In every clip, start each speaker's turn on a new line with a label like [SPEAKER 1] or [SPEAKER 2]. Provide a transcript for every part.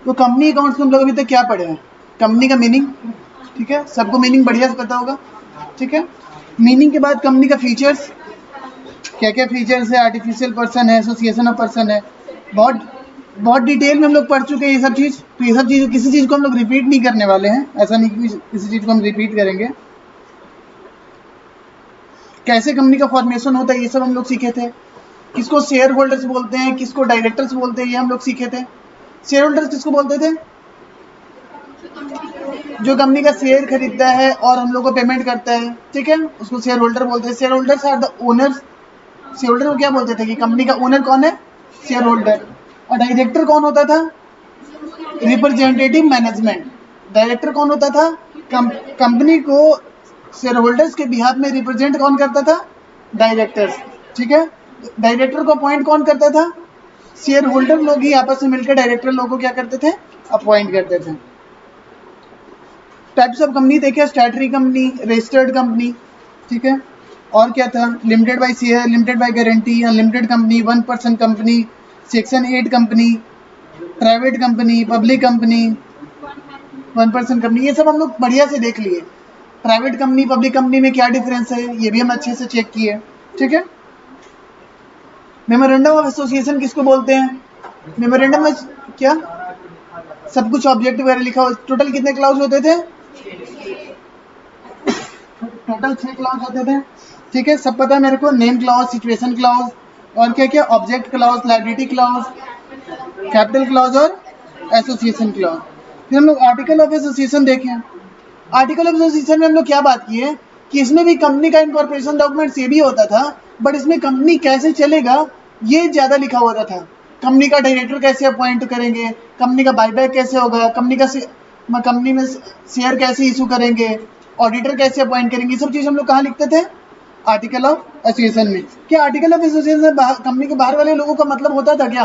[SPEAKER 1] तो company accounts में हम लोग अभी तक क्या पढ़े हैं? कंपनी का मीनिंग, ठीक है, सबको मीनिंग बढ़िया से पता होगा, ठीक है। मीनिंग के बाद कंपनी का फीचर्स, क्या क्या फीचर्स है, आर्टिफिशियल पर्सन है, एसोसिएशन ऑफ पर्सन है, बहुत डिटेल में हम लोग पढ़ चुके हैं ये सब चीज़। तो ये सब चीज़, किसी चीज़ को हम लोग रिपीट नहीं करने वाले हैं, ऐसा नहीं कि किसी चीज़ को हम रिपीट करेंगे। कैसे कंपनी का फॉर्मेशन होता है ये सब हम लोग सीखे थे। किसको शेयर होल्डर्स बोलते हैं, किसको डायरेक्टर्स बोलते हैं, ये हम लोग सीखे थे। शेयर होल्डर्स किसको बोलते थे? जो कंपनी का शेयर खरीदता है और हम लोग को पेमेंट करता है, ठीक है, उसको शेयर होल्डर बोलते हैं। Share holders are the owners. Share holder को क्या बोलते थे कि कंपनी का ओनर कौन है? Share holder. और डायरेक्टर कौन होता था? Representative management. डायरेक्टर कौन होता था? कंपनी को शेयर होल्डर्स के बिहाफ में रिप्रेजेंट कौन करता था? डायरेक्टर्स, ठीक है। डायरेक्टर को अपॉइंट कौन करता था? शेयर होल्डर लोग ही आपस में मिलकर डायरेक्टर लोगों को क्या करते थे? अपॉइंट करते थे। टाइप्स ऑफ कंपनी देखे, स्टैट्यूटरी कंपनी, रजिस्टर्ड कंपनी, ठीक है। और क्या था? Limited by share, limited by guarantee, unlimited company, 1% company, section 8 company, private company, public company, 1% company. ये सब हम लोग बढ़िया से देख लिए। प्राइवेट कंपनी पब्लिक कंपनी में क्या डिफरेंस है ये भी हम अच्छे से चेक किए, ठीक है। मेमोरेंडम ऑफ एसोसिएशन किसको बोलते हैं? मेमोरेंडम में क्या सब कुछ ऑब्जेक्ट वगैरह लिखा हो। टोटल कितने क्लाउज होते थे? टोटल 6 क्लाउज होते थे, ठीक है, सब पता है मेरे को। नेम क्लाउज, सिचुएशन क्लाउज, और क्या क्या, object clause, liability clause, capital clause और एसोसिएशन क्लाउज। फिर हम लोग आर्टिकल ऑफ एसोसिएशन देखें। आर्टिकल ऑफ एसोसिएशन में हम लोग क्या बात किए कि इसमें भी कंपनी का इनकॉर्पोरेशन डॉक्यूमेंट्स ये भी होता था, बट इसमें कंपनी कैसे चलेगा ये ज़्यादा लिखा होता था। कंपनी का डायरेक्टर कैसे अपॉइंट करेंगे, कंपनी का बायबैक कैसे होगा, कंपनी में शेयर कैसे इशू करेंगे, ऑडिटर कैसे अपॉइंट करेंगे, ये सब चीज़ हम लोग कहाँ लिखते थे? आर्टिकल ऑफ एसोसिएशन में। क्या आर्टिकल ऑफ एसोसिएशन में कंपनी के बाहर वाले लोगों का मतलब होता था क्या?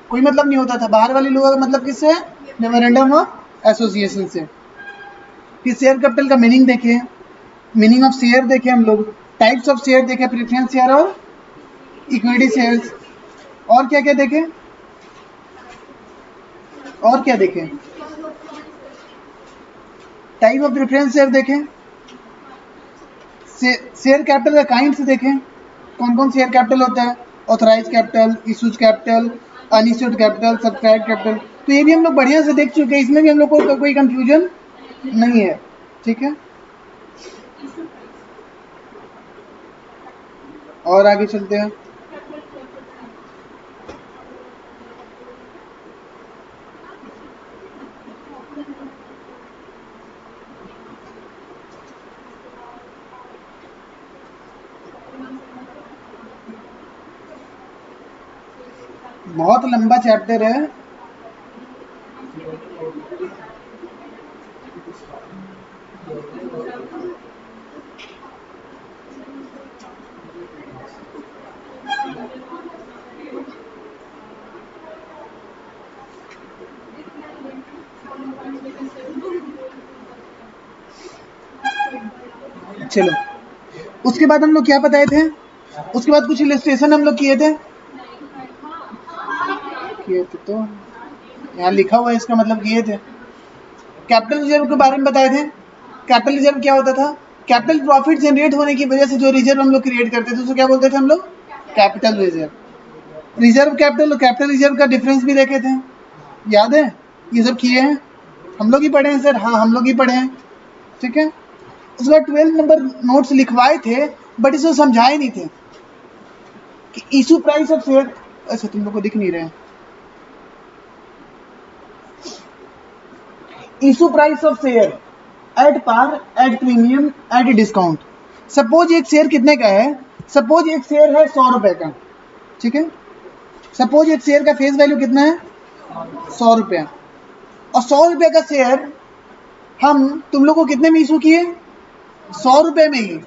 [SPEAKER 1] कोई मतलब नहीं होता था। बाहर वाले लोगों का मतलब किससे? मेमोरेंडम ऑफ एसोसिएशन से। फिर शेयर कैपिटल का मीनिंग देखें, मीनिंग ऑफ शेयर देखें हम लोग, टाइप्स ऑफ शेयर देखें, प्रेफरेंस शेयर और इक्विटी शेयर्स, और क्या क्या देखें, और क्या देखें, टाइप ऑफ प्रेफरेंस शेयर देखें, शेयर कैपिटल का काइंड्स देखें, कौन कौन शेयर कैपिटल होता है, authorise capital, issues capital, unissued capital, subscribe capital. तो ये भी हम लोग बढ़िया से देख चुके हैं, इसमें भी हम लोग को कोई कंफ्यूजन नहीं है, ठीक है। और आगे चलते हैं। बहुत लंबा चैप्टर है। चलो, उसके बाद हम लोग क्या बताए थे? उसके बाद कुछ इलस्ट्रेशन हम लोग किए थे तो यहाँ लिखा हुआ है, इसका मतलब किए थे। कैपिटल रिजर्व के बारे में बताए थे। कैपिटल रिजर्व क्या होता था? कैपिटल प्रॉफिट जनरेट होने की वजह से जो रिजर्व हम लोग क्रिएट करते थे उसको क्या बोलते थे हम लोग? Capital reserve. रिजर्व कैपिटल और कैपिटल रिजर्व का डिफरेंस भी देखे थे, याद है? ये सब किए हैं, हम लोग ही पढ़े हैं सर, हाँ हम लोग ही पढ़े हैं, ठीक है। उसके बाद 12 नंबर नोट्स लिखवाए थे, बट इसको समझाए नहीं थे कि इशू प्राइस ऑफ शेयर, अच्छा तुम लोग को दिख नहीं रहे हैं, issue price of share at par, at premium, at discount. Suppose एक शेयर कितने का है? सपोज एक शेयर है 100 रुपए का, ठीक है। सपोज एक शेयर का फेस वैल्यू कितना है? 100 रुपया। और 100 रुपये का शेयर हम तुम लोग को कितने में इशू किए? 100 रुपये में ही।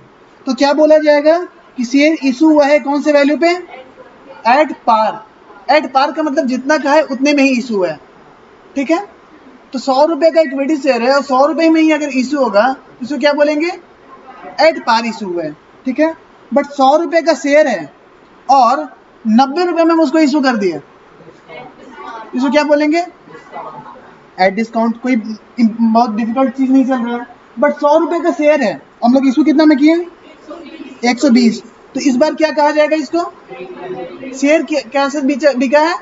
[SPEAKER 1] तो क्या बोला जाएगा कि शेयर इशू हुआ है कौन से वैल्यू पे? Eight par. एट पार का मतलब जितना का है उतने में ही इशू है, ठीक है। तो 100 रुपये का इक्विटी शेयर है और 100 रुपये में ही अगर इशू होगा तो इसको क्या बोलेंगे? एट पार इशू हुआ है, ठीक है। बट 100 रुपये का शेयर है और 90 रुपये में हम उसको इशू कर दिया, इसको क्या बोलेंगे? At discount. कोई बहुत डिफिकल्ट चीज नहीं चल रहा है, बट 100 रुपए का शेयर है, हम लोग इशू कितना में किए? 120। तो इस बार क्या कहा जाएगा इसको? शेयर कैसे बिका है?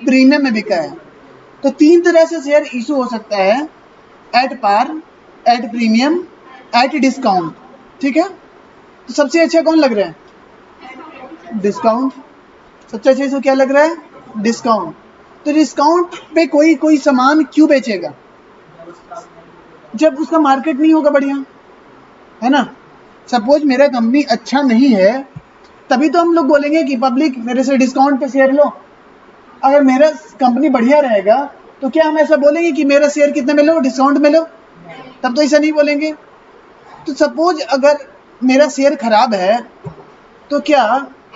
[SPEAKER 1] प्रीमियम में बिका है। तो 3 तरह से शेयर इशू हो सकता है, at par, at premium, at discount. ठीक है, तो सबसे अच्छा कौन लग रहा है? डिस्काउंट। सबसे अच्छा इसको क्या लग रहा है? डिस्काउंट। तो डिस्काउंट पे कोई सामान क्यों बेचेगा? जब उसका मार्केट नहीं होगा बढ़िया, है ना? सपोज मेरा कंपनी अच्छा नहीं है, तभी तो हम लोग बोलेंगे कि पब्लिक मेरे से डिस्काउंट पे शेयर लो। अगर मेरा कंपनी बढ़िया रहेगा तो क्या हम ऐसा बोलेंगे कि मेरा शेयर कितने में लो? डिस्काउंट में लो। तब तो ऐसा नहीं बोलेंगे। तो सपोज अगर मेरा शेयर खराब है, तो क्या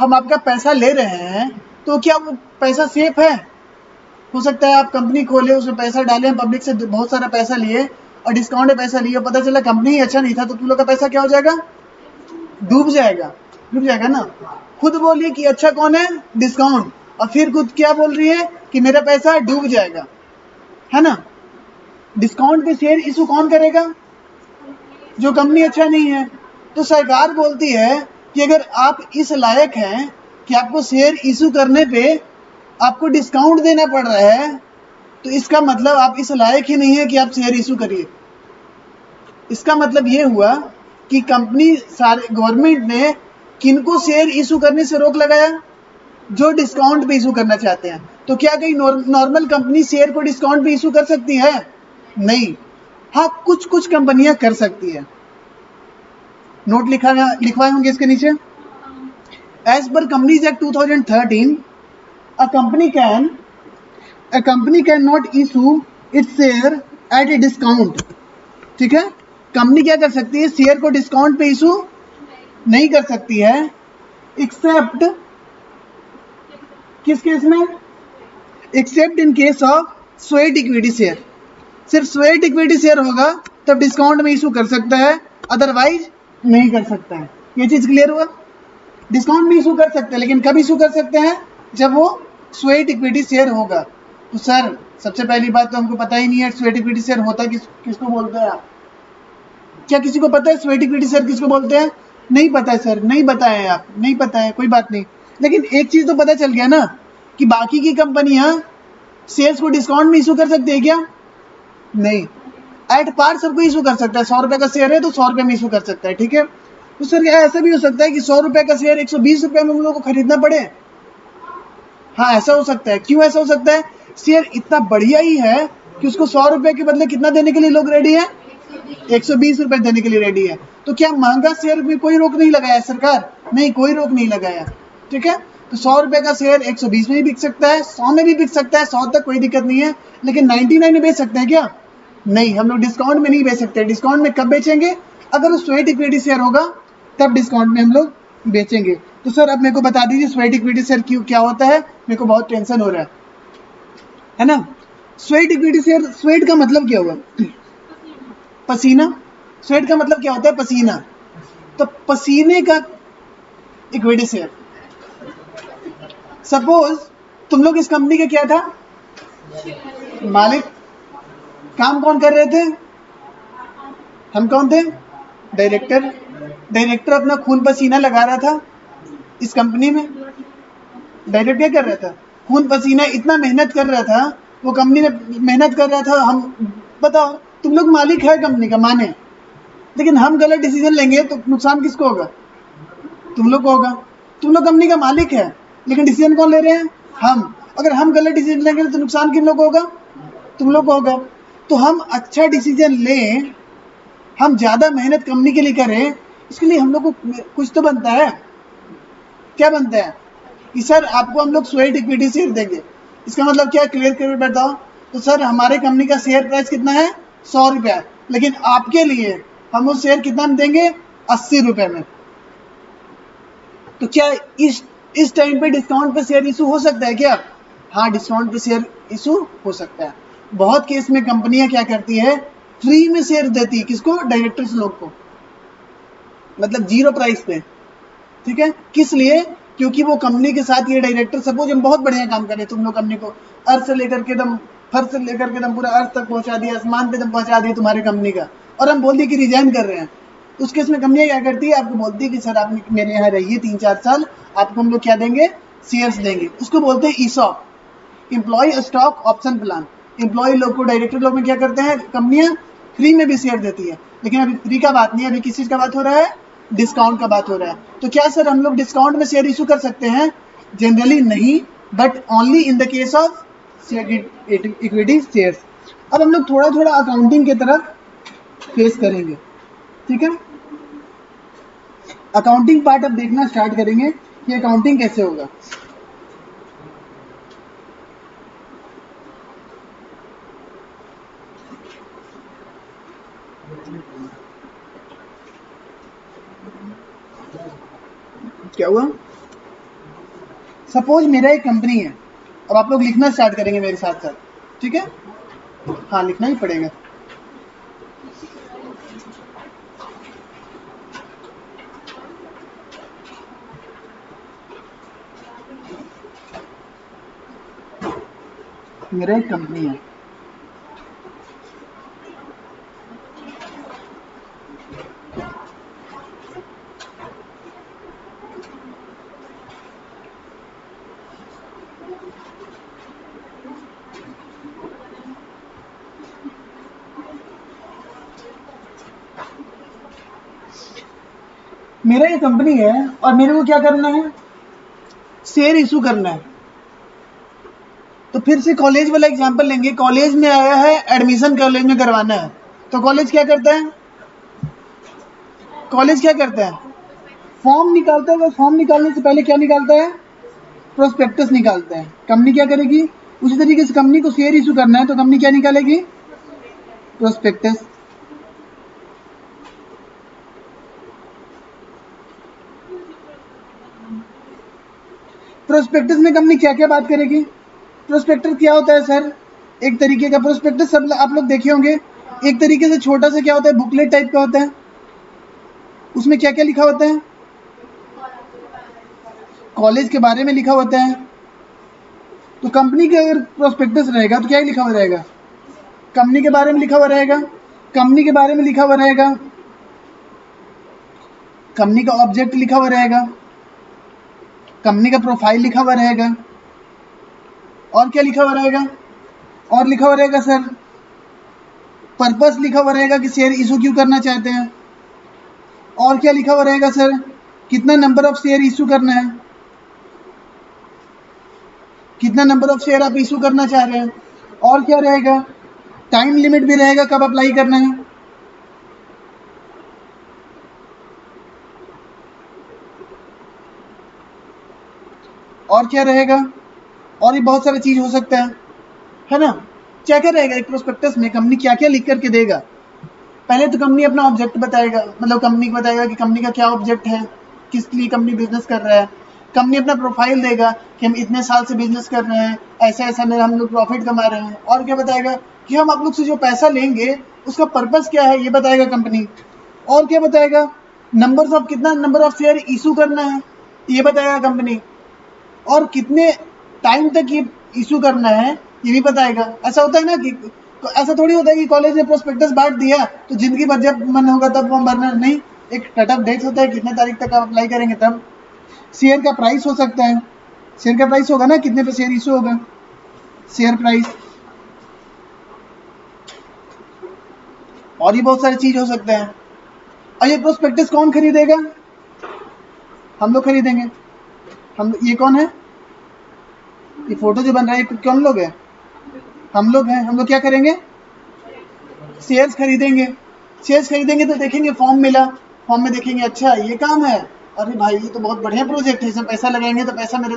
[SPEAKER 1] हम आपका पैसा ले रहे हैं, तो क्या वो पैसा सेफ है? हो सकता है आप कंपनी खोले, उसमें पैसा डालें, पब्लिक से बहुत सारा पैसा लिए और डिस्काउंट में पैसा लिए, पता चला कंपनी ही अच्छा नहीं था, तो तुम लोग का पैसा क्या हो जाएगा? डूब जाएगा। डूब जाएगा ना। खुद बोलिए कि अच्छा कौन है? डिस्काउंट, और फिर खुद क्या बोल रही है कि मेरा पैसा डूब जाएगा, है ना? डिस्काउंट पे शेयर इशू कौन करेगा? जो कंपनी अच्छा नहीं है। तो सरकार बोलती है कि अगर आप इस लायक हैं कि आपको शेयर इशू करने पे आपको डिस्काउंट देना पड़ रहा है, तो इसका मतलब आप इस लायक ही नहीं है कि आप शेयर इशू करिए। इसका मतलब ये हुआ कि कंपनी सारे गवर्नमेंट ने किनको शेयर इशू करने से रोक लगाया? जो डिस्काउंट पे इशू करना चाहते हैं। तो क्या कहीं नॉर्मल कंपनी शेयर को डिस्काउंट पे इशू कर सकती है? नहीं। हाँ, कुछ कंपनियां कर सकती है। नोट लिखवाए होंगे इसके नीचे। As per companies act 2013, a company can not issue its share at a discount. ठीक है, कंपनी क्या कर सकती है? शेयर को डिस्काउंट पे इशू नहीं कर सकती है, एक्सेप्ट किस केस में? Accept in case of sweat equity share. सिर्फ स्वेट इक्विटी शेयर होगा तब डिस्काउंट में इशू कर सकता है, अदरवाइज नहीं कर सकता है। ये चीज क्लियर हुआ? डिस्काउंट भी इशू कर सकते हैं, लेकिन कब इशू कर सकते हैं? जब वो स्वेट इक्विटी शेयर होगा। तो सर सबसे पहली बात तो हमको पता ही नहीं है स्वेट इक्विटी शेयर होता किसको बोलते हैं। क्या किसी को पता है स्वेट इक्विटी शेयर किसको बोलते हैं? नहीं पता है सर, नहीं बताए आप, नहीं पता है, कोई बात नहीं। लेकिन एक चीज तो पता चल गया ना कि बाकी की कंपनियां शेयर्स को डिस्काउंट में इशू कर सकती है क्या? नहीं। एट पार सबको इशू कर सकता है। 100 रुपए का शेयर है तो 100 रुपए में इशू कर सकता है। ठीक है, तो सर क्या ऐसा भी हो सकता है कि 100 रुपए का शेयर 120 रुपए में हम लोग को खरीदना पड़े? हाँ, ऐसा हो सकता है। क्यों ऐसा हो सकता है? शेयर इतना बढ़िया ही है कि उसको 100 रुपए के बदले कितना देने के लिए लोग रेडी है? 120 रुपए देने के लिए रेडी है। तो क्या महंगा शेयर में कोई रोक नहीं लगाया सरकार? नहीं, कोई रोक नहीं लगाया। ठीक है, तो 100 रुपए का शेयर 120 में भी बिक सकता है, 100 में भी बिक सकता है, 100 तक कोई दिक्कत नहीं है। लेकिन 99 में बेच सकते हैं क्या? नहीं, हम लोग डिस्काउंट में नहीं बेच सकते। डिस्काउंट में कब बेचेंगे? अगर वो स्वेट इक्विटी शेयर होगा तब डिस्काउंट में हम लोग बेचेंगे। तो सर अब मेरे को बता दीजिए स्वेट इक्विटी शेयर क्यों क्या होता है? मेरे को बहुत टेंशन हो रहा है ना? स्वेट इक्विटी शेयर, स्वेट का मतलब क्या हुआ? पसीना। स्वेट का मतलब क्या होता है? पसीना। तो पसीने का इक्विटी शेयर। सपोज तुम लोग इस कंपनी के क्या था? मालिक। काम कौन कर रहे थे? हम कौन थे? डायरेक्टर। डायरेक्टर अपना खून पसीना लगा रहा था इस कंपनी में। डायरेक्टर क्या कर रहा था? खून पसीना इतना मेहनत कर रहा था, वो कंपनी में मेहनत कर रहा था। हम बताओ, तुम लोग मालिक है कंपनी का, माने, लेकिन हम गलत डिसीजन लेंगे तो नुकसान किसको होगा? तुम लोग को होगा। तुम लोग कंपनी का मालिक है, लेकिन डिसीजन कौन ले रहे हैं? हम। अगर हम गलत डिसीजन लेंगे तो नुकसान किन लोग को होगा? तुम लोग को होगा। तो हम अच्छा डिसीजन लें, हम ज्यादा मेहनत कंपनी के लिए करें, इसके लिए हम लोग को कुछ तो बनता है। क्या बनता है? कि सर आपको हम लोग स्वेट इक्विटी शेयर देंगे। इसका मतलब क्या? क्लियर कर बताओ। तो सर हमारे कंपनी का शेयर प्राइस कितना है? 100 रुपया, लेकिन आपके लिए हम वो शेयर कितना में देंगे? 80 रुपए में। तो क्या इस टाइम पे डिस्काउंट पे शेयर इशू हो सकता है क्या? हाँ, डिस्काउंट पे शेयर इशू हो सकता है। बहुत केस में कंपनियां क्या करती है? फ्री में शेयर देती है। किसको? डायरेक्टर्स लोग को, मतलब 0 प्राइस पे। ठीक है, किस लिए? क्योंकि वो कंपनी के साथ ये डायरेक्टर, सपोज हम बहुत बढ़िया काम करें, तुम लोग कंपनी को अर्थ से लेकर के एकदम फर्श से लेकर के एकदम पूरा अर्थ तक पहुंचा दिया, आसमान पे एकदम पहुंचा दिया तुम्हारे कंपनी का, और हम बोल दिए कि रिजाइन कर रहे हैं, तो उस केस में कंपनी क्या करती है, आपको बोलती है कि सर आप मेरे यहाँ रहिए 3-4 साल, आपको हम लोग क्या देंगे, शेयर्स देंगे। उसको बोलते हैं ESOP, employ stock option plan. Employ लोग को, डायरेक्टर लोग में क्या करते हैं, कंपनियां फ्री में भी शेयर देती है, लेकिन अभी फ्री का बात नहीं है, अभी किस चीज़ का बात हो रहा है, डिस्काउंट का बात हो रहा है। तो क्या सर हम लोग डिस्काउंट में शेयर इशू कर सकते हैं? जनरली नहीं, but only in the case of equity shares. अब हम लोग थोड़ा थोड़ा अकाउंटिंग की तरफ फेस करेंगे, ठीक है। अकाउंटिंग पार्ट अब देखना स्टार्ट करेंगे कि अकाउंटिंग कैसे होगा। क्या हुआ, सपोज मेरा एक कंपनी है, अब आप लोग लिखना स्टार्ट करेंगे मेरे साथ साथ, ठीक है, हाँ लिखना ही पड़ेगा। मेरा एक कंपनी है, मेरा ये कंपनी है और मेरे को क्या करना है, शेयर इशू करना है। तो फिर से कॉलेज वाला एग्जांपल लेंगे, कॉलेज में आया है एडमिशन, कॉलेज में करवाना है, तो कॉलेज क्या करता है, कॉलेज क्या करता है, फॉर्म निकालता है। फॉर्म निकालने से पहले क्या निकालता है, प्रोस्पेक्टस निकालता है। कंपनी क्या करेगी, उसी तरीके से कंपनी को शेयर इशू करना है तो कंपनी क्या निकालेगी, प्रोस्पेक्टस। प्रोस्पेक्टस में कंपनी क्या क्या बात करेगी, प्रोस्पेक्टस क्या होता है सर, एक तरीके का प्रोस्पेक्टस सब आप लोग देखे होंगे, एक तरीके से छोटा सा क्या होता है, बुकलेट टाइप का होता है, उसमें क्या क्या लिखा होता है, कॉलेज के बारे में लिखा होता है। तो कंपनी का अगर प्रोस्पेक्टस रहेगा तो क्या लिखा हुआ रहेगा, कंपनी के बारे में लिखा हुआ रहेगा, कंपनी के बारे में लिखा हुआ रहेगा, कंपनी का ऑब्जेक्ट लिखा हुआ रहेगा, कंपनी का प्रोफाइल लिखा हुआ रहेगा, और क्या लिखा हुआ रहेगा, और लिखा हुआ रहेगा सर पर्पस लिखा हुआ रहेगा कि शेयर इशू क्यों करना चाहते हैं, और क्या लिखा हुआ रहेगा सर, कितना नंबर ऑफ शेयर इशू करना है, कितना नंबर ऑफ शेयर आप इशू करना चाह रहे हैं, और क्या रहेगा, टाइम लिमिट भी रहेगा कब अप्लाई करना है, और क्या रहेगा, और भी बहुत सारा चीज हो सकता है ना। क्या क्या रहेगा एक प्रोस्पेक्टस में, कंपनी क्या क्या लिख करके देगा। पहले तो कंपनी अपना ऑब्जेक्ट बताएगा, मतलब कंपनी बताएगा कि कंपनी का क्या ऑब्जेक्ट है, किस लिए कंपनी बिजनेस कर रहा है। कंपनी अपना प्रोफाइल देगा कि हम इतने साल से बिजनेस कर रहे हैं, ऐसा ऐसा में हम लोग प्रॉफिट कमा रहे हैं। और क्या बताएगा कि हम आप लोग से जो पैसा लेंगे उसका पर्पस क्या है, ये बताएगा कंपनी। और क्या बताएगा, नंबर्स ऑफ, कितना नंबर ऑफ शेयर इशू करना है ये बताएगा कंपनी, और कितने टाइम तक ये इशू करना है ये भी बताएगा। ऐसा होता है ना कि ऐसा थोड़ी होता है कि कॉलेज ने प्रोस्पेक्टस बांट दिया तो जिंदगी भर जब मन होगा तब फॉर्म भरना, नहीं, एक कट ऑफ डेट होता है, कितने तारीख तक आप अप्लाई करेंगे तब। शेयर का प्राइस हो सकता है, शेयर का प्राइस होगा ना, कितने पे शेयर इशू होगा, शेयर प्राइस, और भी बहुत सारी चीज हो सकते हैं। और ये प्रोस्पेक्टस कौन खरीदेगा, हम लोग खरीदेंगे। हम, ये कौन है, ये फोटो जो बन रहा है कौन लोग है, हम लोग हैं। हम लोग क्या करेंगे, शेयर्स खरीदेंगे। शेयर्स खरीदेंगे तो देखेंगे फॉर्म मिला, फॉर्म में देखेंगे अच्छा ये काम है, अरे भाई ये तो बहुत बढ़िया प्रोजेक्ट है, इसमें पैसा लगाएंगे तो पैसा मेरा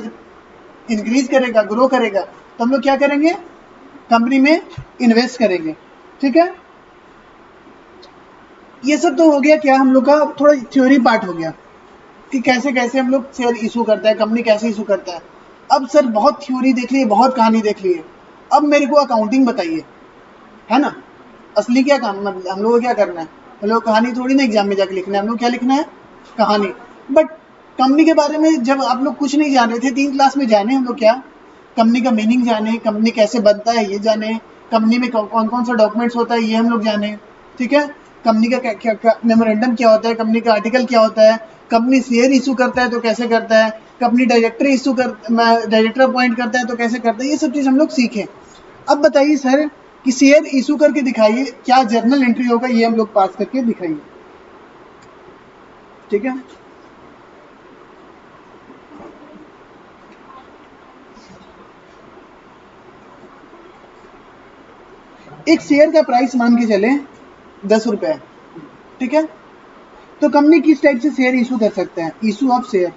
[SPEAKER 1] इंक्रीज करेगा, ग्रो करेगा, तो हम लोग क्या करेंगे, कंपनी में इन्वेस्ट करेंगे, ठीक है। ये सब तो हो गया क्या हम लोग का थोड़ा थ्योरी पार्ट हो गया कि कैसे कैसे हम लोग शेयर इशू करता है, कंपनी कैसे इशू करता है। अब सर बहुत थ्योरी देख ली, बहुत कहानी देख ली है, अब मेरे को अकाउंटिंग बताइए, है ना। असली क्या काम, मतलब हम लोग को क्या करना है, हम लोग कहानी थोड़ी ना एग्जाम में जाके लिखना है, हम लोग क्या लिखना है, कहानी। बट कंपनी के बारे में जब आप लोग कुछ नहीं जान रहे थे 3 क्लास में, जाने हम लोग क्या, कंपनी का मीनिंग जाने, कंपनी कैसे बनता है ये जाने, कंपनी में कौन कौन सा डॉक्यूमेंट्स होता है ये हम लोग जाने, ठीक है। कंपनी का क्या मेमोरेंडम क्या होता है, कंपनी का आर्टिकल क्या होता है, कंपनी शेयर इशू करता है तो कैसे करता है, कंपनी डायरेक्टर अपॉइंट करता है तो कैसे करता है, ये सब चीज़ हम लोग सीखें। अब बताइए सर कि शेयर इशू करके दिखाइए, क्या जर्नल एंट्री होगा, ये हम लोग पास करके दिखाइए, ठीक है। एक शेयर का प्राइस मान के चले 10 रुपए, ठीक है। तो कंपनी किस टाइप से शेयर इशू कर सकते हैं, issue of share,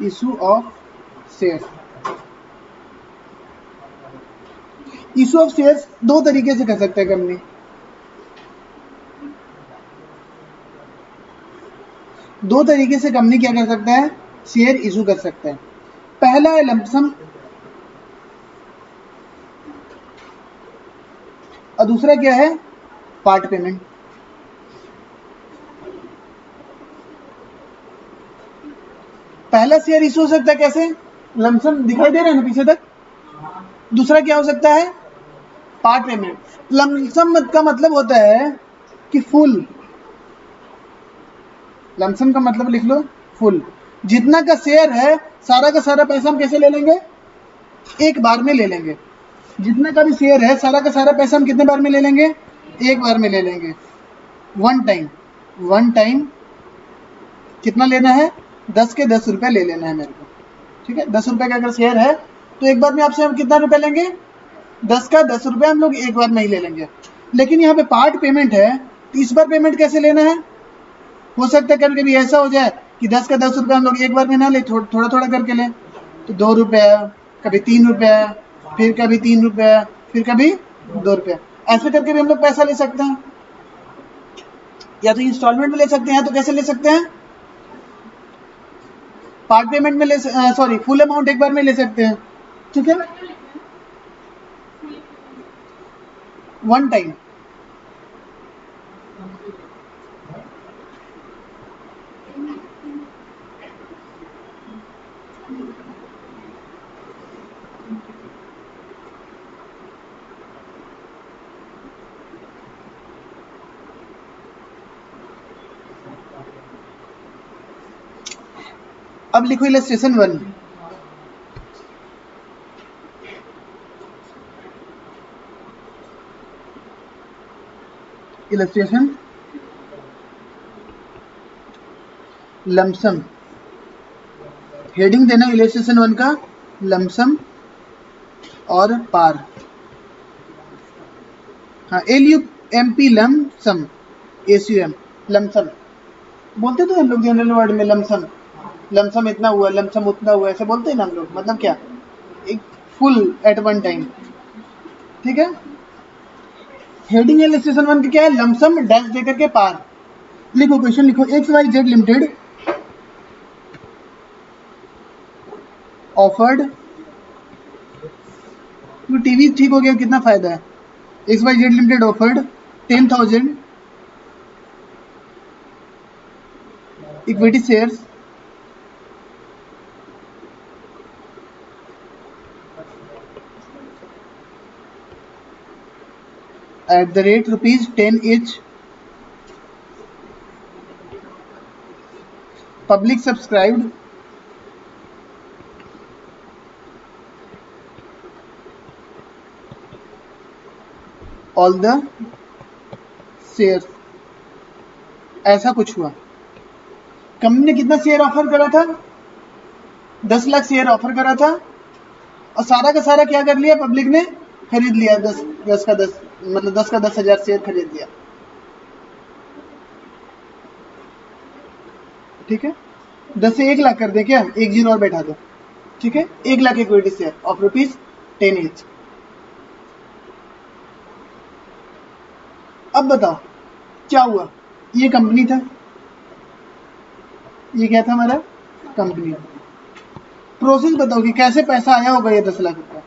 [SPEAKER 1] issue of share, issue of share 2 तरीके से कर सकते हैं कंपनी। दो तरीके से कंपनी क्या कर सकता है, शेयर इशू कर सकता है। पहला है लंपसम और दूसरा क्या है, पार्ट पेमेंट। पहला शेयर इशू हो सकता है कैसे, लमसम, दिखाई दे रहा है ना पीछे तक। दूसरा क्या हो सकता है, पार्ट पेमेंट। लमसम का मतलब होता है कि फुल, लमसम का मतलब लिख लो फुल, जितना का शेयर है सारा का सारा पैसा हम कैसे ले लेंगे, एक बार में ले लेंगे। जितना का भी शेयर है सारा का सारा पैसा हम कितने बार में ले लेंगे, एक बार में ले लेंगे, वन टाइम। वन टाइम कितना लेना है, 10 के 10 रुपए ले लेना है मेरे को, ठीक है। 10 रुपए का अगर शेयर है तो एक बार में आपसे हम कितना रुपए लेंगे, 10 का 10 रुपए हम लोग एक बार में ही ले लेंगे। लेकिन यहाँ पे पार्ट पेमेंट है तो इस बार पेमेंट कैसे लेना है, हो सकता है कभी कभी ऐसा हो जाए कि 10 का 10 रुपये हम लोग एक बार में ना ले, थोड़ा थोड़ा करके लें, तो 2 रुपये, कभी 3 रुपये, फिर कभी 3 रुपये, फिर कभी 2 रुपये, ऐसे करके भी हम लोग पैसा ले सकते हैं। या तो इंस्टॉलमेंट में ले सकते हैं, तो कैसे ले सकते हैं, पार्ट पेमेंट में ले, सॉरी फुल अमाउंट एक बार में ले सकते हैं, ठीक है, वन टाइम। अब लिखो इलस्ट्रेशन 1, इलस्ट्रेशन लमसम, हेडिंग देना इलस्ट्रेशन 1 का लमसम और पार, हाँ LUMP लमसम, ACUM लमसम बोलते तो हम लोग जनरल वर्ड में, लमसम, लमसम इतना हुआ, लमसम उतना हुआ, ऐसे बोलते हैं ना हम लोग, मतलब क्या, एक फुल एट वन टाइम, ठीक है। हेडिंग इलस्ट्रेशन 1 की क्या है, लमसम डैश देकर के पार। लिखो क्वेश्चन लिखो, XYZ लिमिटेड ऑफर्ड, टीवी ठीक हो गया, कितना फायदा है, XYZ limited offered 10,000 equity shares at the rate ₹10 each, public subscribed all the shares। ऐसा कुछ हुआ, कंपनी ने कितना शेयर ऑफर करा था, 10 लाख शेयर ऑफर करा था, और सारा का सारा क्या कर लिया, पब्लिक ने खरीद लिया, 10 का 10 मतलब 10 का 10,000 शेयर खरीद लिया, ठीक है। 10 से 1 लाख कर दे क्या, एक जीरो और बैठा दो, ठीक है, 1 lakh equity share of ₹10 each। अब बताओ क्या हुआ, ये कंपनी था, ये क्या था हमारा, कंपनी। प्रोसेस बताओ कि कैसे पैसा आया होगा ये 10 लाख रुपया,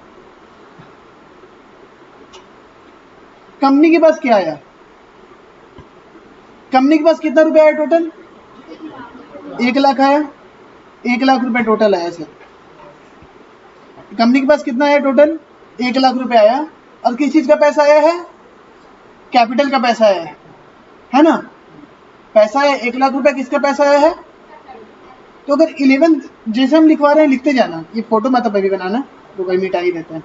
[SPEAKER 1] कंपनी के पास क्या आया, कंपनी के पास कितना रुपया आया टोटल, 1 लाख आया, 1 लाख रुपए टोटल आया सर। कंपनी के पास कितना आया टोटल? 1 लाख रुपए आया। और किस चीज का पैसा आया है? कैपिटल का पैसा आया है ना? पैसा है 1 लाख रुपए, किसका पैसा आया है? तो अगर 11th जैसे हम लिखवा रहे हैं लिखते जाना, ये फोटो मत अभी बनाना, तो भाई मिटा ही देते हैं,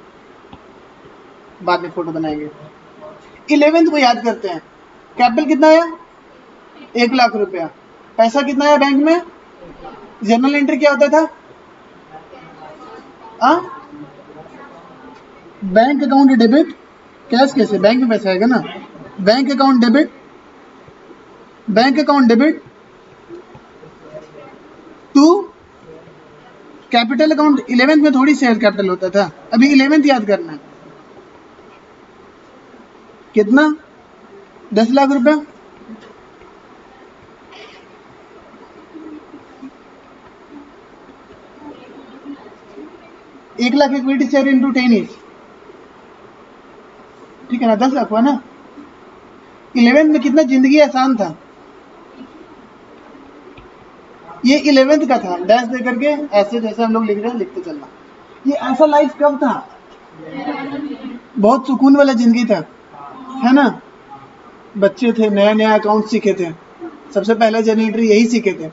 [SPEAKER 1] बाद में फोटो बनाएंगे। 11th को याद करते हैं। कैपिटल कितना आया? 1 लाख रुपया। पैसा कितना आया बैंक में? जर्नल एंट्री क्या होता था? बैंक अकाउंट डेबिट, कैश कैसे? बैंक में पैसा आएगा ना, bank account debit, bank account debit to capital account. 11th में थोड़ी शेयर कैपिटल होता था, अभी 11th याद करना है। कितना? 10 लाख रुपए। एक lakh equity share into 10 is, ठीक है ना, 10 लाख हुआ ना। 11th में कितना जिंदगी आसान था, ये 11th का था, डैश दे करके ऐसे जैसे हम लोग लिख रहे हैं लिखते चलना। ये ऐसा लाइफ कब था? बहुत सुकून वाला जिंदगी था, है ना। बच्चे थे, नया नया अकाउंट सीखे थे, सबसे पहला जनरेटर यही सीखे थे,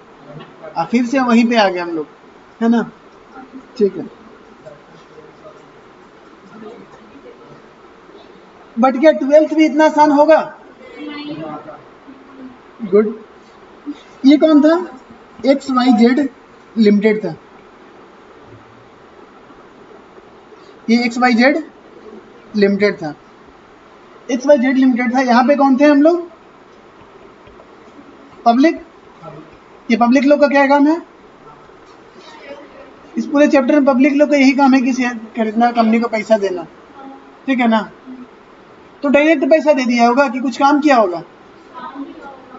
[SPEAKER 1] और फिर से वहीं पे आ गए हम लोग, है ना। ठीक है, बट क्या 12th भी इतना आसान होगा? गुड। ये कौन था? XYZ लिमिटेड था, ये XYZ लिमिटेड था, XYZ लिमिटेड था। यहाँ पे कौन थे हम लोग? पब्लिक। ये पब्लिक लोग का क्या काम है? इस पूरे चैप्टर में पब्लिक लोग का यही काम है कि शेयर खरीदना, कंपनी को पैसा देना, ठीक है ना। तो डायरेक्ट पैसा दे दिया होगा कि कुछ काम किया होगा?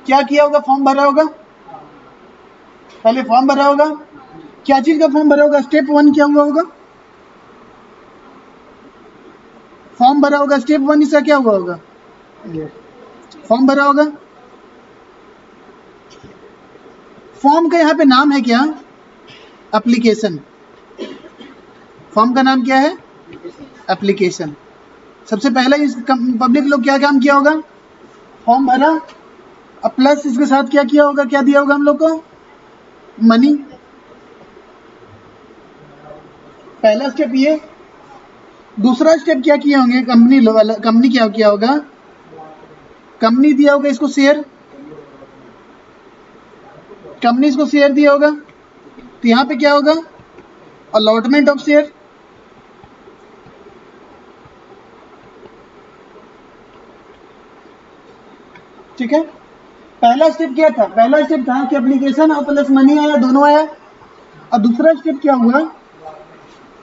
[SPEAKER 1] क्या किया होगा? फॉर्म भरा होगा, पहले फॉर्म भरा होगा। क्या चीज का फॉर्म भरा होगा? स्टेप 1 क्या हुआ होगा? फॉर्म भरा होगा। स्टेप 1 इसका क्या हुआ होगा? फॉर्म भरा होगा। फॉर्म का यहाँ पे नाम है क्या? एप्लीकेशन। फॉर्म का नाम क्या है? एप्लीकेशन। सबसे पहले इस पब्लिक लोग क्या काम किया होगा? फॉर्म भरा, अब प्लस इसके साथ क्या किया होगा? क्या दिया होगा हम लोग को? मनी। पहला स्टेप ये। दूसरा स्टेप क्या किए होंगे? कंपनी क्या किया होगा? कंपनी दिया होगा इसको शेयर, कंपनी इसको शेयर दिया होगा, तो यहाँ पे क्या होगा? Allotment of share. ठीक है, पहला स्टेप क्या था? पहला स्टेप था कि एप्लीकेशन और प्लस मनी आया, दोनों आया। और दूसरा स्टेप क्या हुआ?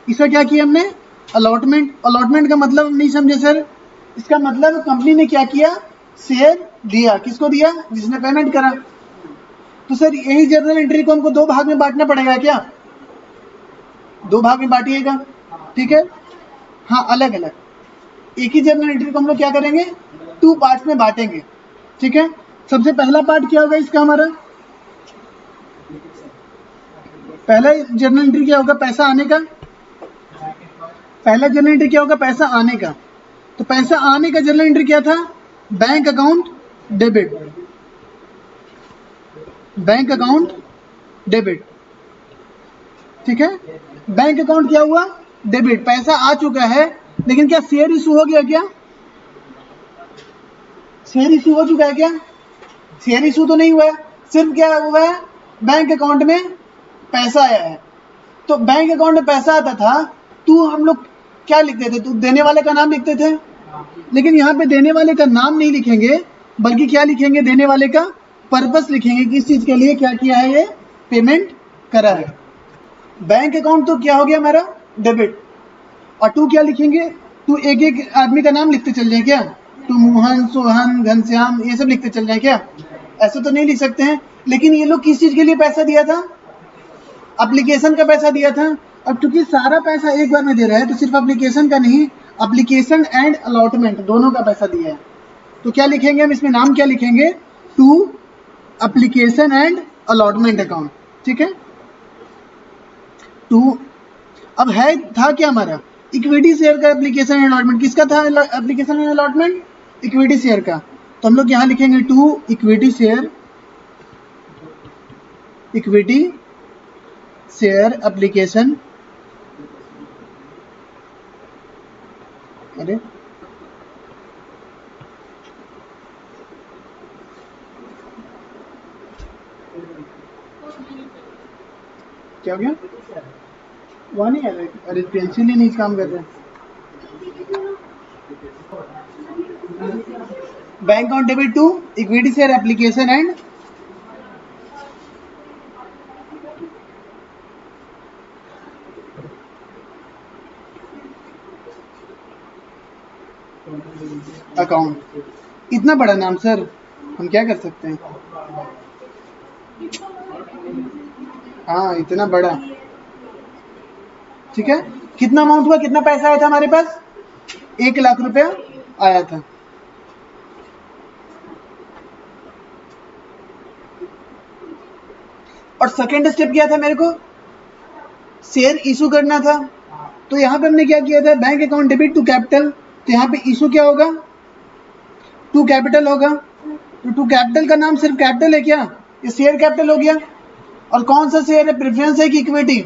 [SPEAKER 1] इसका क्या किया हमने? अलॉटमेंट। अलॉटमेंट का मतलब नहीं समझे सर? इसका मतलब कंपनी ने क्या किया? शेयर दिया। किसको दिया? जिसने पेमेंट करा। तो सर यही जर्नल एंट्री को हमको 2 भाग में बांटना पड़ेगा क्या? 2 भाग में बांटिएगा, ठीक है। हाँ, अलग अलग। एक ही जर्नल एंट्री को हम लोग क्या करेंगे? 2 पार्ट्स में बांटेंगे, ठीक है। सबसे पहला पार्ट क्या होगा इसका? हमारा पहला जर्नल एंट्री क्या होगा? पैसा आने का। पहला जर्नल एंट्री क्या होगा? पैसा आने का। तो पैसा आने का जर्नल एंट्री क्या था? Bank account debit. Bank account debit, ठीक है। बैंक अकाउंट क्या हुआ? डेबिट। पैसा आ चुका है, लेकिन क्या शेयर इशू हो गया? क्या शेयर इशू हो चुका है? क्या शेयर इशू तो नहीं हुआ है, सिर्फ क्या हुआ है? बैंक अकाउंट में पैसा आया है। तो बैंक अकाउंट में पैसा आता था, तो हम लोग क्या लिखते थे? तो देने वाले का नाम लिखते थे, लेकिन यहाँ पे देने वाले का नाम नहीं लिखेंगे, बल्कि क्या लिखेंगे? देने वाले का पर्पस लिखेंगे, किस चीज के लिए क्या किया है, ये पेमेंट करा है। बैंक अकाउंट तो क्या हो गया हमारा? डेबिट। और टू क्या लिखेंगे? टू एक एक आदमी का नाम लिखते चल जाए क्या? टू मोहन, सोहन, घनश्याम, ये सब लिखते चल जाए क्या? ऐसे तो नहीं लिख सकते हैं। लेकिन ये लोग किस चीज के लिए पैसा दिया था? एप्लीकेशन का पैसा दिया था। अब क्योंकि सारा पैसा एक बार में दे रहा है, तो सिर्फ एप्लीकेशन का नहीं, एप्लीकेशन एंड अलॉटमेंट दोनों का पैसा दिया है। तो क्या लिखेंगे हम इसमें? नाम क्या लिखेंगे? To application and allotment account. ठीक है। टू, अब है था क्या हमारा, इक्विटी शेयर का एप्लीकेशन एंड अलॉटमेंट। किसका था application and allotment? Equity share का। तो हम लोग यहाँ लिखेंगे टू इक्विटी शेयर एप्लीकेशन, अरे क्या हो गया, वहाँ नहीं आ रहा, अरे पेंसिल ही नहीं काम कर रहे। Bank account debit to equity share application and account. इतना बड़ा नाम सर, हम क्या कर सकते हैं। हाँ इतना बड़ा, ठीक है। कितना अमाउंट हुआ, कितना पैसा आया था हमारे पास, 1,00,000 रुपया आया था। और सेकेंड स्टेप क्या था, मेरे को शेयर इशू करना था। तो यहाँ पे हमने क्या किया था, bank account debit to capital. तो यहाँ पे इशू क्या होगा, टू कैपिटल होगा। तो टू कैपिटल का नाम सिर्फ कैपिटल है क्या, ये शेयर कैपिटल हो गया। और कौन सा शेयर है, प्रेफरेंस है कि इक्विटी।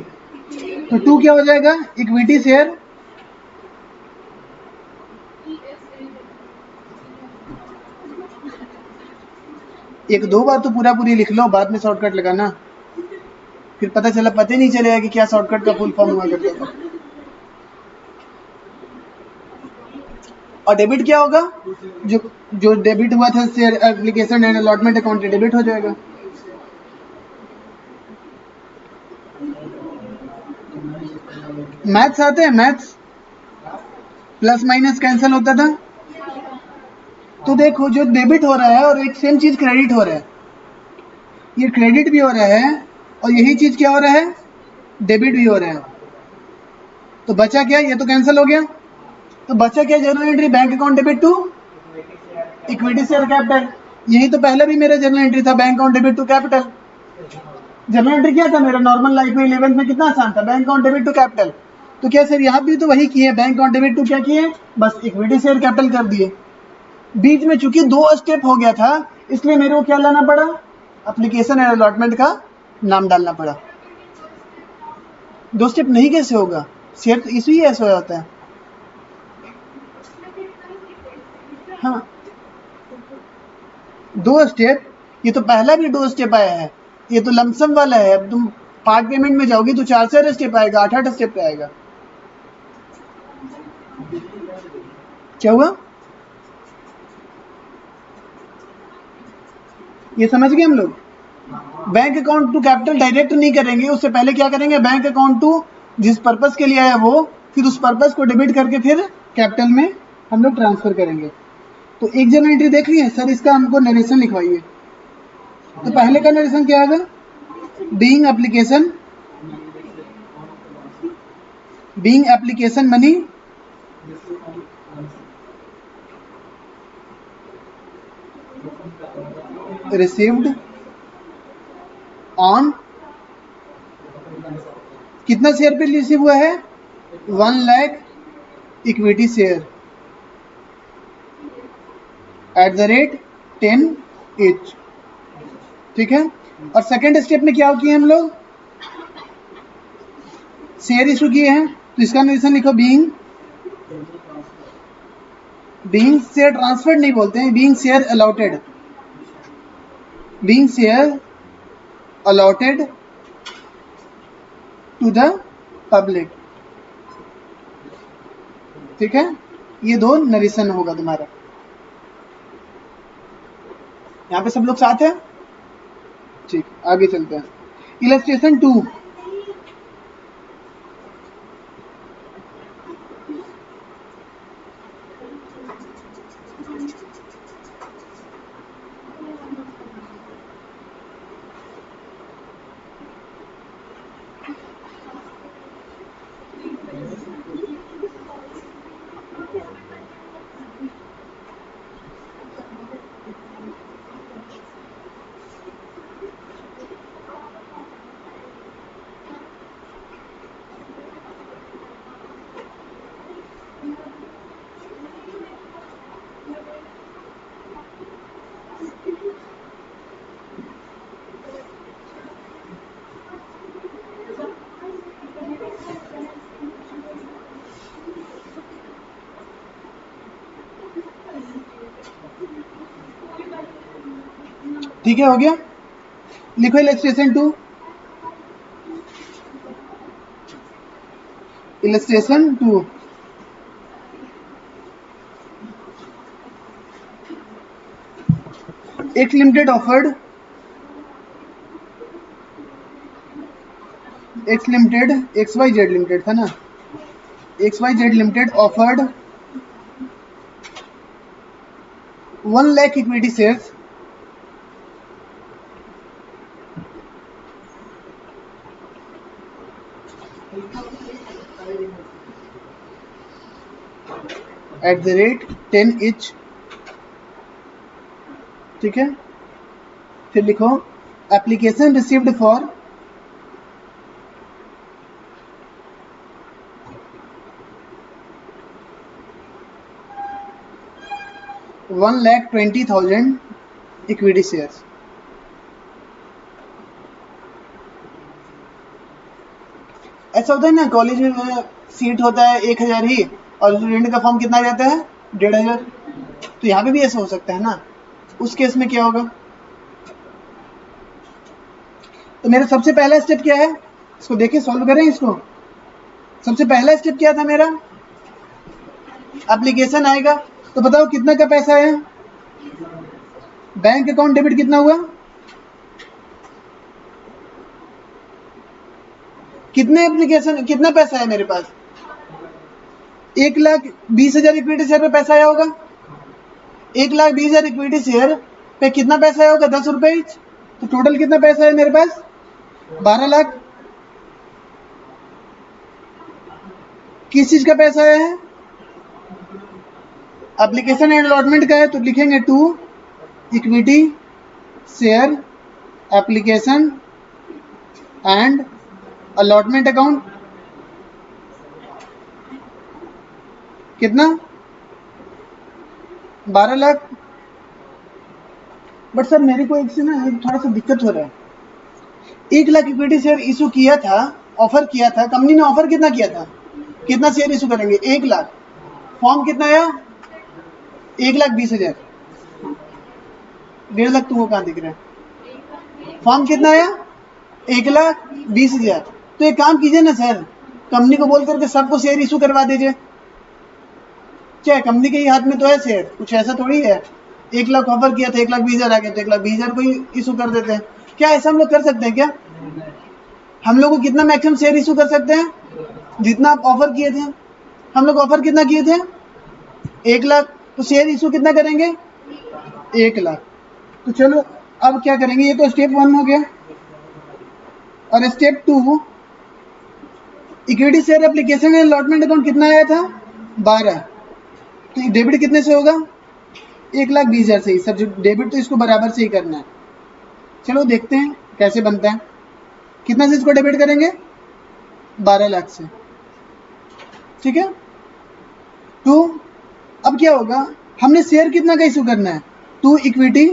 [SPEAKER 1] तो टू क्या हो जाएगा, इक्विटी शेयर। एक दो बार तो पूरा पूरी लिख लो, बाद में शॉर्टकट लगाना, फिर पता चला पता ही नहीं चलेगा कि क्या शॉर्टकट का फुल फॉर्म हुआ करता था। और डेबिट क्या होगा, जो जो डेबिट हुआ था share application and allotment account debit हो जाएगा। मैथ्स आते हैं, मैथ्स प्लस माइनस कैंसिल होता था। तो देखो जो डेबिट हो रहा है और एक सेम चीज क्रेडिट हो रहा है, ये क्रेडिट भी हो रहा है और यही चीज क्या हो रहा है, डेबिट भी हो रहा है। तो बचा क्या, ये तो कैंसिल हो गया। तो बचा क्या, journal entry bank account debit to equity share capital. यही तो पहले भी मेरा जर्नल एंट्री था, bank account debit to capital. Journal entry क्या था मेरा नॉर्मल लाइफ में 11th में, कितना आसान था, bank account debit to capital. तो क्या सर यहाँ भी तो वही किए, बैंक अकाउंट डेबिट टू क्या किए, बस इक्विटी शेयर कैपिटल कर दिए। बीच में चूंकि 2 स्टेप हो गया था, इसलिए मेरे को क्या लाना पड़ा, एप्लीकेशन एंड अलॉटमेंट का नाम डालना पड़ा। 2 स्टेप नहीं कैसे होगा, शेयर तो इशू ही ऐसा हो जाता है। हाँ 2 स्टेप, ये तो पहला भी 2 स्टेप आया है, ये तो लमसम वाला है। अब तुम पार्ट पेमेंट में जाओगी तो 4 स्टेप आएगा, 8 स्टेप पे आएगा। क्या हुआ, ये समझ गए हम लोग। Bank account to capital direct नहीं करेंगे, उससे पहले क्या करेंगे, बैंक अकाउंट टू जिस पर्पस के लिए आया वो, फिर उस पर्पस को डेबिट करके फिर कैपिटल में हम लोग ट्रांसफर करेंगे। तो एक जर्नल एंट्री देख लिए सर, इसका हमको नरेशन लिखवाइए। तो पहले का नरेशन क्या होगा, being application money received on, कितना शेयर पे रिसीव हुआ है, 1,00,000 इक्विटी शेयर @10 each, ठीक है। और सेकेंड स्टेप में क्या किए हम लोग, शेयर इशू किए हैं, तो इसका नरेशन लिखो, बीइंग शेयर ट्रांसफर्ड नहीं बोलते हैं, being share allotted to the public, ठीक है। ये 2 नरेशन होगा तुम्हारा। यहाँ पे सब लोग साथ हैं, ठीक, आगे चलते हैं। इलस्ट्रेशन 2, ठीक है, हो गया। लिखो illustration 2। Illustration 2, X limited offered, X limited, X Y Z limited था ना, X Y Z limited offered 1 lakh equity shares at the rate 10 each। ठीक है, फिर लिखो application received for $1,20,000 equity shares. ऐसा होता है ना, कॉलेज में सीट होता है 1,000 ही और स्टूडेंट का फॉर्म कितना जाता है 1,500। तो यहाँ पे भी ऐसा हो सकता है ना। उस केस में क्या होगा, तो मेरा सबसे पहला स्टेप क्या है, इसको देखें, सॉल्व करें इसको। सबसे पहला स्टेप क्या था मेरा, एप्लीकेशन आएगा। तो बताओ कितना का पैसा है, बैंक अकाउंट डेबिट कितना हुआ, कितने एप्लीकेशन, कितना पैसा है मेरे पास, 1,20,000 इक्विटी शेयर पे पैसा आया होगा। 1,20,000 इक्विटी शेयर पे कितना पैसा आया होगा, 10 रुपए ईच। तो टोटल कितना पैसा है मेरे पास, 12 लाख। किस चीज का पैसा आया है, एप्लीकेशन एंड अलॉटमेंट का है। तो लिखेंगे 2 equity share application and allotment account. कितना, 12 लाख। बट सर मेरे को इससे ना थोड़ा सा दिक्कत हो रहा है। 1 लाख इक्विटी शेयर इशू किया था, ऑफर किया था कंपनी ने। ऑफर कितना किया था, कितना शेयर इशू करेंगे, 1 लाख। फॉर्म कितना आया, 1,20,000। 1.5 लाख तुमको कहाँ दिख रहा है, फॉर्म कितना आया 1,20,000। तो एक काम कीजिए ना सर, कंपनी को बोल करके सबको शेयर इशू करवा दीजिए। क्या कंपनी के ही हाथ में तो है शेयर, कुछ ऐसा थोड़ी है। 1 लाख ऑफर किया था, 1,20,000 आ गया, तो 1,20,000 को ही इशू कर देते हैं। क्या ऐसा हम लोग कर सकते हैं क्या, हम लोग को कितना मैक्सिमम शेयर इशू कर सकते हैं, जितना आप ऑफर किए थे। हम लोग ऑफर कितना किए थे, 1 लाख। तो शेयर इशू कितना करेंगे, 1 लाख। तो चलो अब क्या करेंगे, ये तो स्टेप 1 हो गया। और step 2, equity share application and allotment account कितना आया था, 12। तो डेबिट कितने से होगा, 1,20,000 से ही। सर डेबिट तो इसको बराबर से ही करना है। चलो देखते हैं कैसे बनता है। कितना से इसको डेबिट करेंगे, 12 लाख से। ठीक है। तो अब क्या होगा, हमने शेयर कितना का इशू करना है, 2 इक्विटी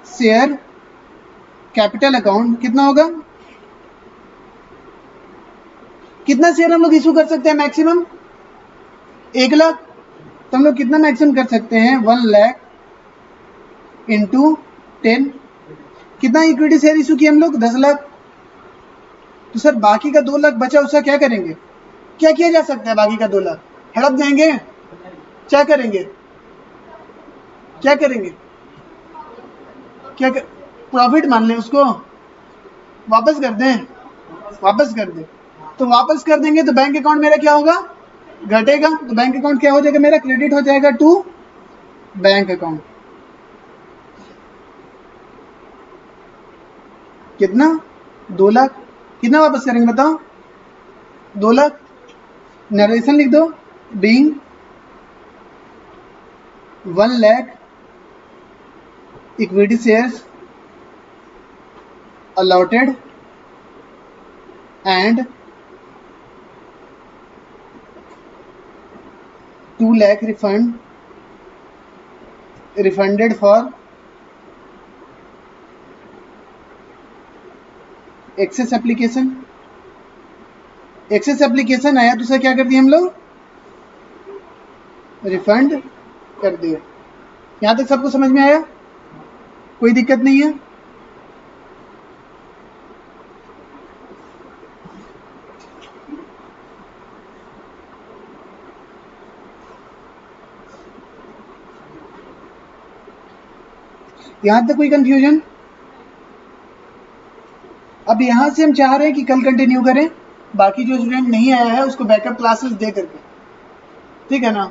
[SPEAKER 1] शेयर कैपिटल अकाउंट कितना होगा, कितना शेयर हम लोग इशू कर सकते हैं मैक्सिमम, 1 लाख। तो हम लोग कितना मैक्सिमम कर सकते हैं, 1 लाख इंटू 10। कितना इक्विटी शेयर इशू किया हम लोग, 10 लाख। तो सर बाकी का 2 लाख बचा, उसका क्या करेंगे, क्या किया जा सकता है बाकी का 2 लाख, हड़प देंगे, क्या करेंगे, क्या करेंगे, क्या प्रॉफिट मान लें उसको, वापस कर दें, वापस कर दें। तो वापस कर देंगे तो बैंक अकाउंट मेरा क्या होगा, घटेगा। तो बैंक अकाउंट क्या हो जाएगा मेरा, क्रेडिट हो जाएगा टू बैंक अकाउंट। कितना, 2 लाख। कितना वापस करेंगे बताओ, 2 लाख। नरेशन लिख दो, being 1 lakh equity shares allotted and 2 lakh refunded for excess application. Excess application आया तो उसे क्या कर दिया हम लोग, रिफंड कर दिया। यहां तक सबको समझ में आया, कोई दिक्कत नहीं है। यहाँ तक कोई कंफ्यूजन? अब यहाँ से हम चाह रहे हैं कि कल कंटिन्यू करें, बाकी जो स्टूडेंट नहीं आया है उसको बैकअप क्लासेस दे करके, ठीक है ना।